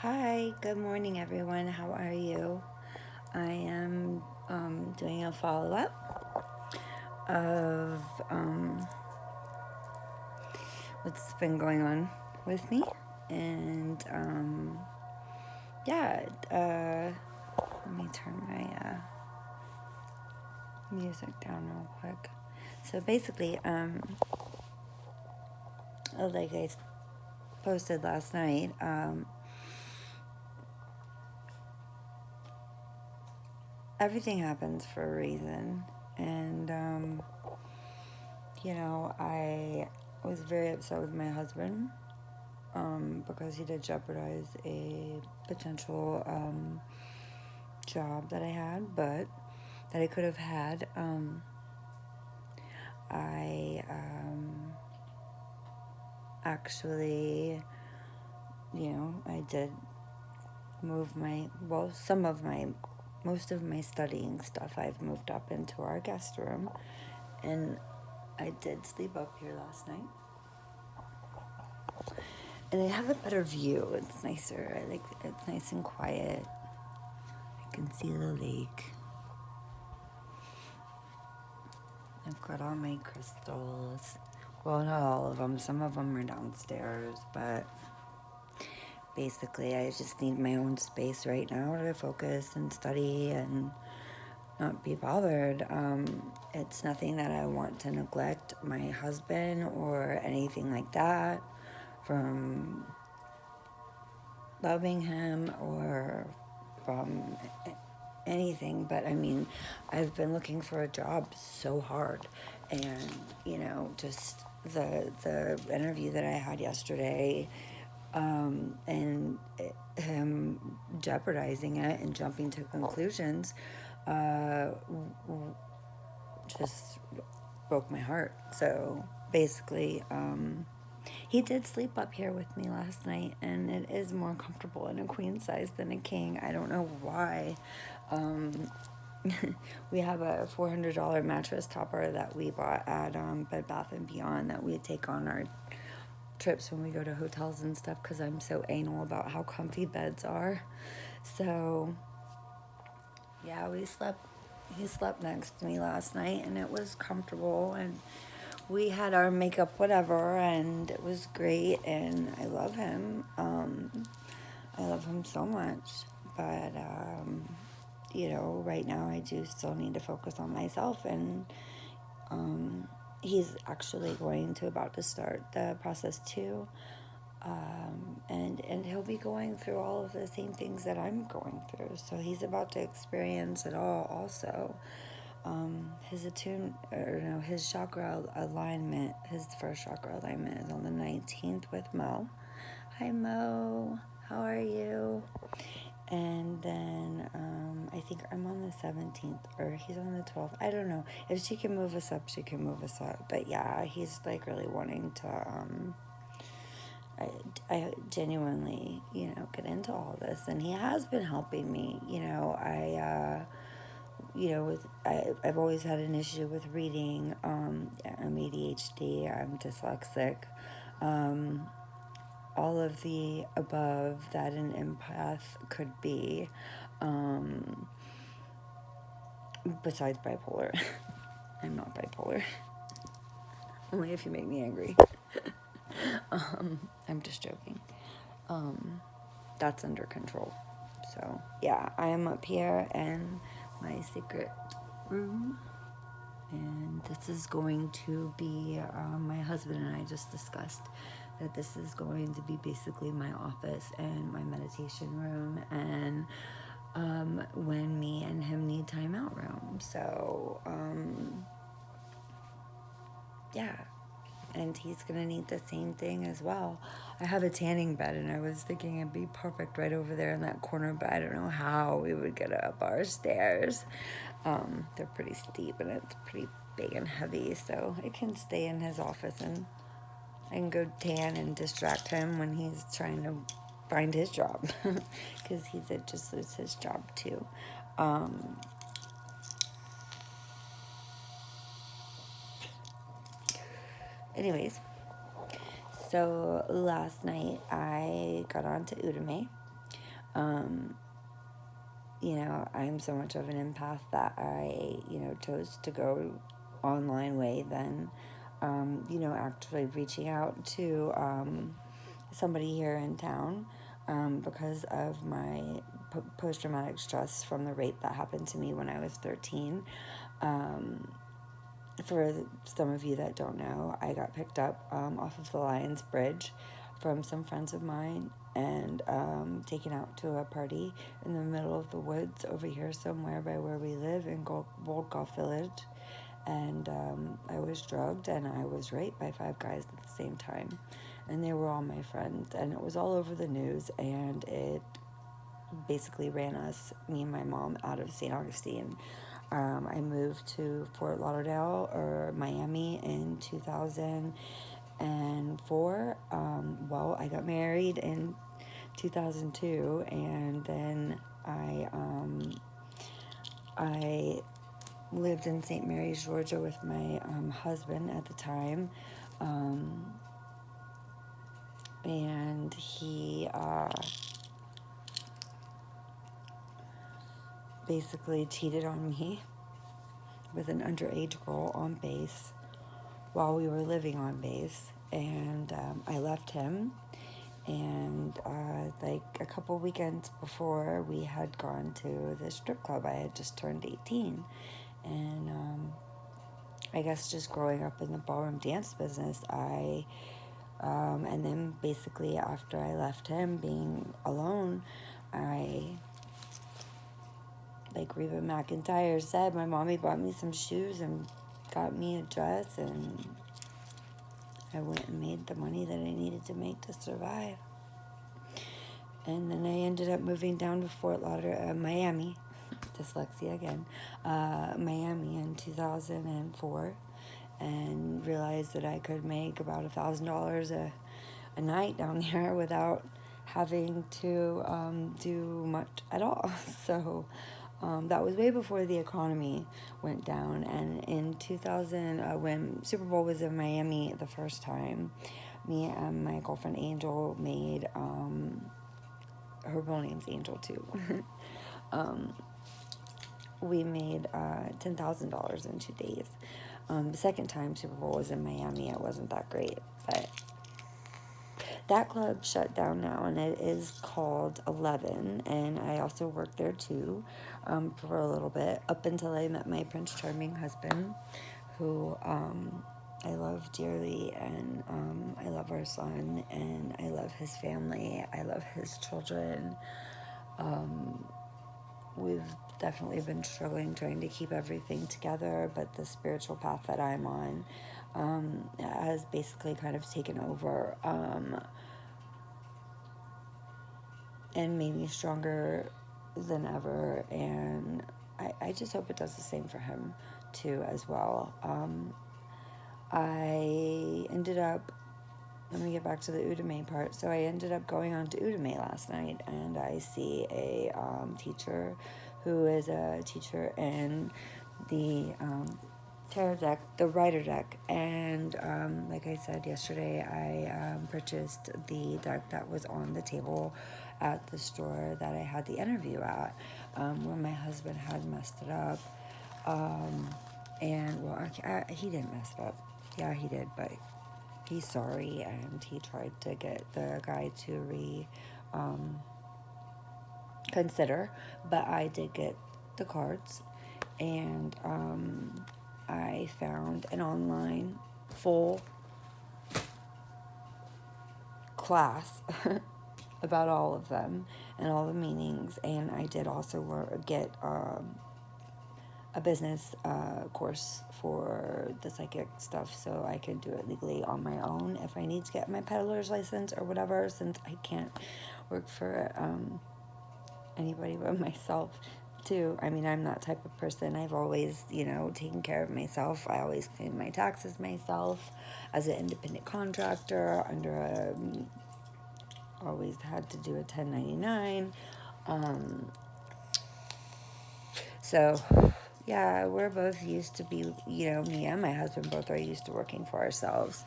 Hi, good morning everyone. How are you? I am doing a follow-up of what's been going on with me. And let me turn my music down real quick. So basically, like I posted last night, everything happens for a reason. And, I was very upset with my husband because he did jeopardize a potential job that I had, but that I could have had. I actually, I did move most of my studying stuff I've moved up into our guest room, and I did sleep up here last night. And I have a better view. It's nicer. It's nice and quiet. I can see the lake. I've got all my crystals. Well, not all of them. Some of them are downstairs, but basically I just need my own space right now to focus and study and not be bothered. It's nothing that I want to neglect my husband or anything like that from loving him or from anything, but I mean, I've been looking for a job so hard, and just the interview that I had yesterday, and him jeopardizing it and jumping to conclusions, just broke my heart. So basically, he did sleep up here with me last night, and it is more comfortable in a queen size than a king. I don't know why. We have a $400 mattress topper that we bought at Bed Bath & Beyond that we take on our trips when we go to hotels and stuff, because I'm so anal about how comfy beds are. So, yeah, he slept next to me last night, and it was comfortable, and we had our makeup whatever, and it was great, and I love him. I love him so much, but right now I do still need to focus on myself, and he's actually about to start the process too, and he'll be going through all of the same things that I'm going through, so he's about to experience it all also. His chakra alignment, his first chakra alignment is on the 19th with Mo. Hi Mo, how are you? And then I think I'm on the 17th, or he's on the 12th. I don't know. If she can move us up, she can move us up. But yeah, he's like really wanting to I genuinely, get into all this, and he has been helping me. I've always had an issue with reading. I'm ADHD. I'm dyslexic. All of the above that an empath could be, besides bipolar. I'm not bipolar. Only if you make me angry. I'm just joking. That's under control. So, yeah, I am up here in my secret room. And this is going to be, my husband and I just discussed that this is going to be basically my office and my meditation room, and when me and him need time out room. So, yeah. And he's going to need the same thing as well. I have a tanning bed, and I was thinking it'd be perfect right over there in that corner, but I don't know how we would get up our stairs. They're pretty steep, and it's pretty big and heavy, so it can stay in his office, and I can go tan and distract him when he's trying to find his job, because he did just lose his job too. Anyways, so last night I got on to Udemy, You know, I'm so much of an empath that I, you know, chose to go online way than, you know, actually reaching out to somebody here in town because of my post-traumatic stress from the rape that happened to me when I was 13. For some of you that don't know, I got picked up off of the Lions Bridge from some friends of mine and taken out to a party in the middle of the woods over here somewhere by where we live in Old Golf Village. And I was drugged and I was raped by 5 guys at the same time. And they were all my friends. And it was all over the news. And it basically ran us, me and my mom, out of St. Augustine. I moved to Fort Lauderdale or Miami in 2004. Well, I got married in 2002, and then I lived in St. Mary's, Georgia with my husband at the time. And he basically cheated on me with an underage girl on base while we were living on base. And I left him. And like a couple weekends before, we had gone to the strip club. I had just turned 18. And I guess just growing up in the ballroom dance business, and then basically after I left him, being alone, like Reba McEntire said, my mommy bought me some shoes and got me a dress, and I went and made the money that I needed to make to survive. And then I ended up moving down to Fort Lauderdale, Miami, dyslexia again, Miami in 2004, and realized that I could make about $1,000 a night down there without having to do much at all. So that was way before the economy went down. And in 2000, when Super Bowl was in Miami the first time, me and my girlfriend Angel made, her real name's Angel too, we made $10,000 in 2 days. The second time Super Bowl was in Miami, it wasn't that great, but that club shut down now, and it is called 11, and I also worked there too for a little bit, up until I met my Prince Charming husband, who I love dearly, and I love our son, and I love his family, I love his children. We've definitely been struggling trying to keep everything together, but the spiritual path that I'm on has basically kind of taken over and made me stronger than ever, and I just hope it does the same for him too as well. I ended up, let me get back to the Udemy part. So I ended up going on to Udemy last night, and I see a teacher who is a teacher in the tarot deck, the writer deck. And like I said yesterday, I purchased the deck that was on the table at the store that I had the interview at, where my husband had messed it up. And well, he didn't mess it up. Yeah, he did, but he's sorry, and he tried to get the guy to consider, but I did get the cards, and I found an online full class about all of them and all the meanings, and I did also get a business course for the psychic stuff, so I could do it legally on my own if I need to get my peddler's license or whatever, since I can't work for anybody but myself too. I mean, I'm that type of person. I've always, taken care of myself. I always claim my taxes myself as an independent contractor always had to do a 1099. So yeah, we're both used to be, me and my husband both are used to working for ourselves.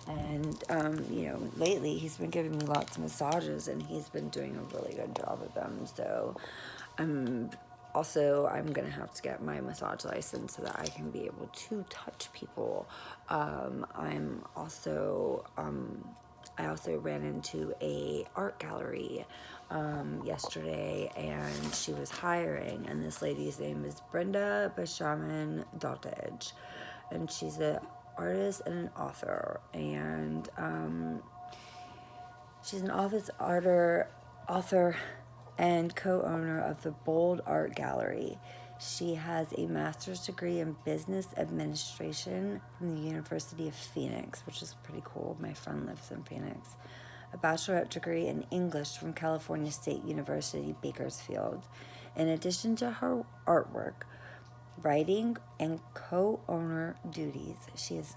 And, you know, lately he's been giving me lots of massages, and he's been doing a really good job of them. So I'm going to have to get my massage license so that I can be able to touch people. I also ran into a art gallery yesterday, and she was hiring, and this lady's name is Brenda Bashaman Dottage, and she's an artist and an author, and she's an author and co-owner of the Bold Art Gallery. She has a master's degree in business administration from the University of Phoenix, which is pretty cool. My friend lives in Phoenix. A bachelorette degree in English from California State University, Bakersfield. In addition to her artwork, writing, and co-owner duties, she is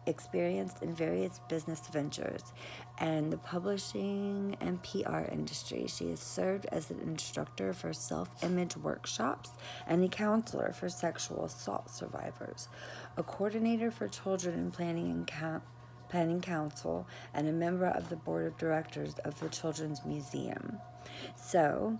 experienced in various business ventures and the publishing and PR industry. She has served as an instructor for self-image workshops and a counselor for sexual assault survivors, a coordinator for children in planning council, and a member of the board of directors of the Children's Museum. So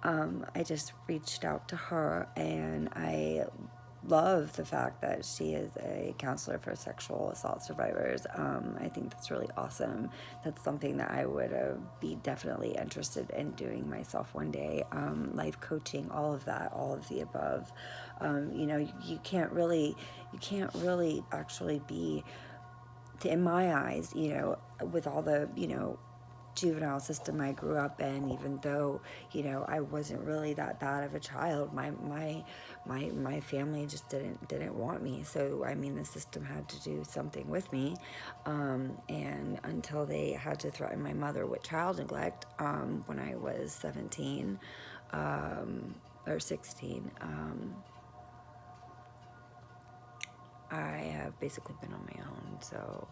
I just reached out to her, and I love the fact that she is a counselor for sexual assault survivors. I think that's really awesome. That's something that I would be definitely interested in doing myself one day. Life coaching, all of that, all of the above. You know, you can't really actually be, in my eyes, you know, with all the, you know, juvenile system I grew up in, even though, you know, I wasn't really that bad of a child, my family just didn't want me. So I mean, the system had to do something with me, and until they had to threaten my mother with child neglect when I was 17 or 16. I have basically been on my own. So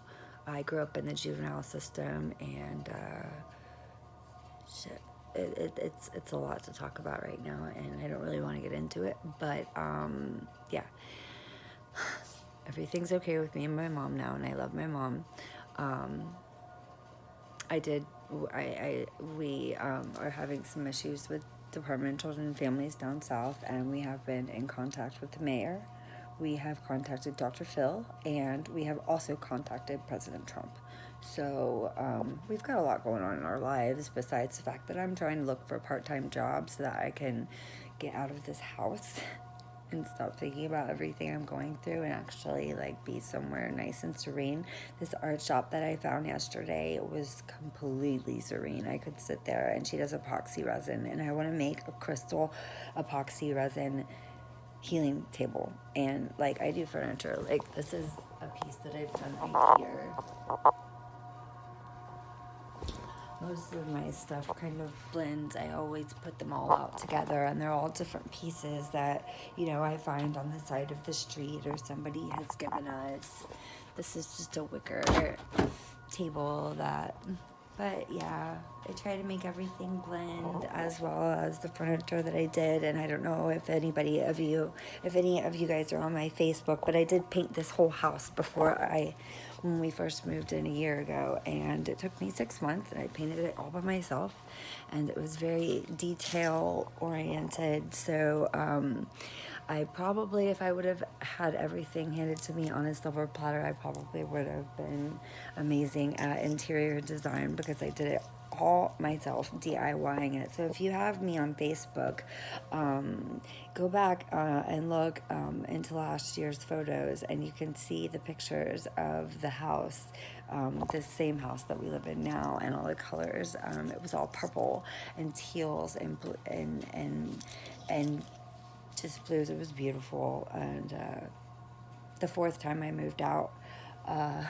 I grew up in the juvenile system, and shit, it's a lot to talk about right now, and I don't really want to get into it, but yeah, everything's okay with me and my mom now, and I love my mom. We are having some issues with Department of Children and Families down south, and we have been in contact with the mayor. We have contacted Dr. Phil, and we have also contacted President Trump. So we've got a lot going on in our lives, besides the fact that I'm trying to look for a part-time job so that I can get out of this house and stop thinking about everything I'm going through and actually like be somewhere nice and serene. This art shop that I found yesterday was completely serene. I could sit there, and she does epoxy resin, and I want to make a crystal epoxy resin healing table. And like, I do furniture. Like, this is a piece that I've done right here. Most of my stuff kind of blends. I always put them all out together, and they're all different pieces that, you know, I find on the side of the street or somebody has given us. This is just a wicker table that, but yeah, I try to make everything blend, as well as the furniture that I did. And I don't know if any of you guys are on my Facebook, but I did paint this whole house when we first moved in a year ago, and it took me 6 months, and I painted it all by myself, and it was very detail oriented. So I probably, if I would have had everything handed to me on a silver platter, I probably would have been amazing at interior design, because I did it all myself, DIYing it. So if you have me on Facebook, go back and look into last year's photos, and you can see the pictures of the house, the same house that we live in now, and all the colors. It was all purple and teals and blue, and just blues. It was beautiful. And the fourth time I moved out, I've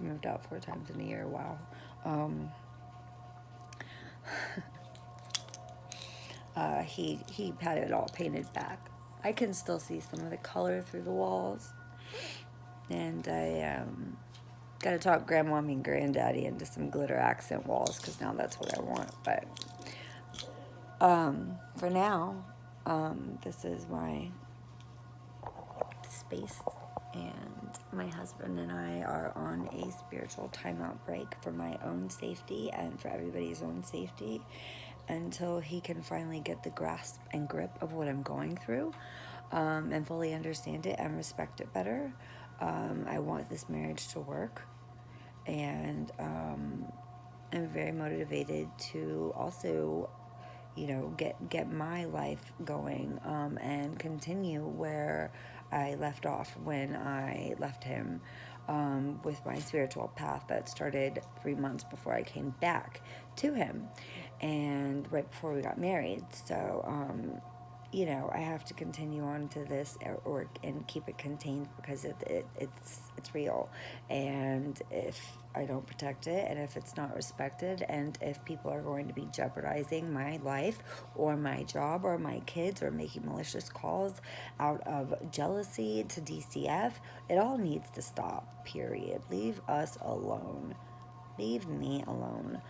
moved out 4 times in a year. Wow. He had it all painted back. I can still see some of the color through the walls, and I gotta talk grandmommy and granddaddy into some glitter accent walls, because now that's what I want. But for now, this is my space, and my husband and I are on a spiritual timeout break for my own safety and for everybody's own safety until he can finally get the grasp and grip of what I'm going through, and fully understand it and respect it better. I want this marriage to work, and I'm very motivated to also, get my life going, and continue where I left off when I left him, with my spiritual path that started 3 months before I came back to him, and right before we got married. So, I have to continue on to this and keep it contained because it's real. And if I don't protect it, and if it's not respected, and if people are going to be jeopardizing my life or my job or my kids or making malicious calls out of jealousy to DCF, it all needs to stop, period. Leave us alone. Leave me alone.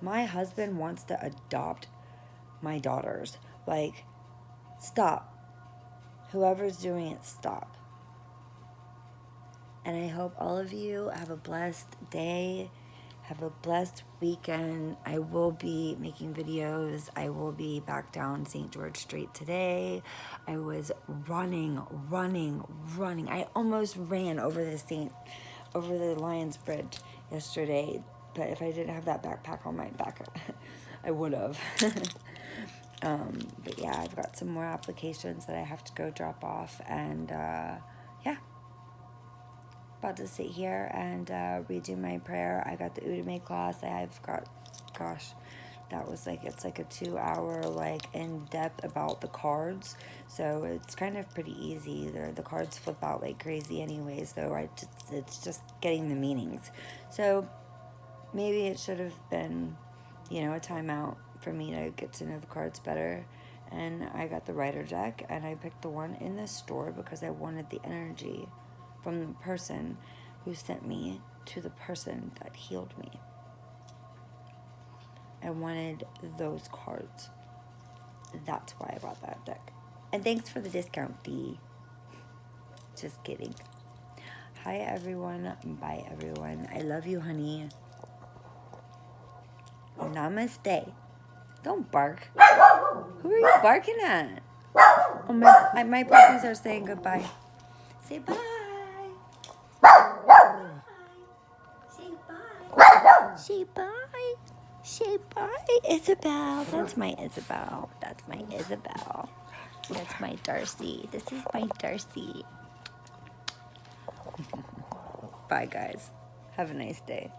My husband wants to adopt my daughters. Like, stop. Whoever's doing it, stop. And I hope all of you have a blessed day. Have a blessed weekend. I will be making videos. I will be back down St. George Street today. I was running. I almost ran over the Lions Bridge yesterday. But if I didn't have that backpack on my back, I would have. But yeah, I've got some more applications that I have to go drop off, and yeah, about to sit here and redo my prayer. I got the Attuning class. I've got, gosh, that was it's like a 2-hour in depth about the cards, so it's kind of pretty easy. The cards flip out like crazy anyways, though. It's just getting the meanings. So maybe it should have been, a timeout for me to get to know the cards better. And I got the Rider deck, and I picked the one in the store because I wanted the energy from the person who sent me to the person that healed me. I wanted those cards. That's why I bought that deck. And thanks for the discount, D. Just kidding. Hi, everyone. Bye, everyone. I love you, honey. Namaste. Don't bark. Who are you barking at? Oh, my puppies are saying goodbye. Say bye. Say bye. Say bye. Say bye, Isabel. That's my Isabel. That's my Isabel. That's my Darcy. This is my Darcy. Bye, guys. Have a nice day.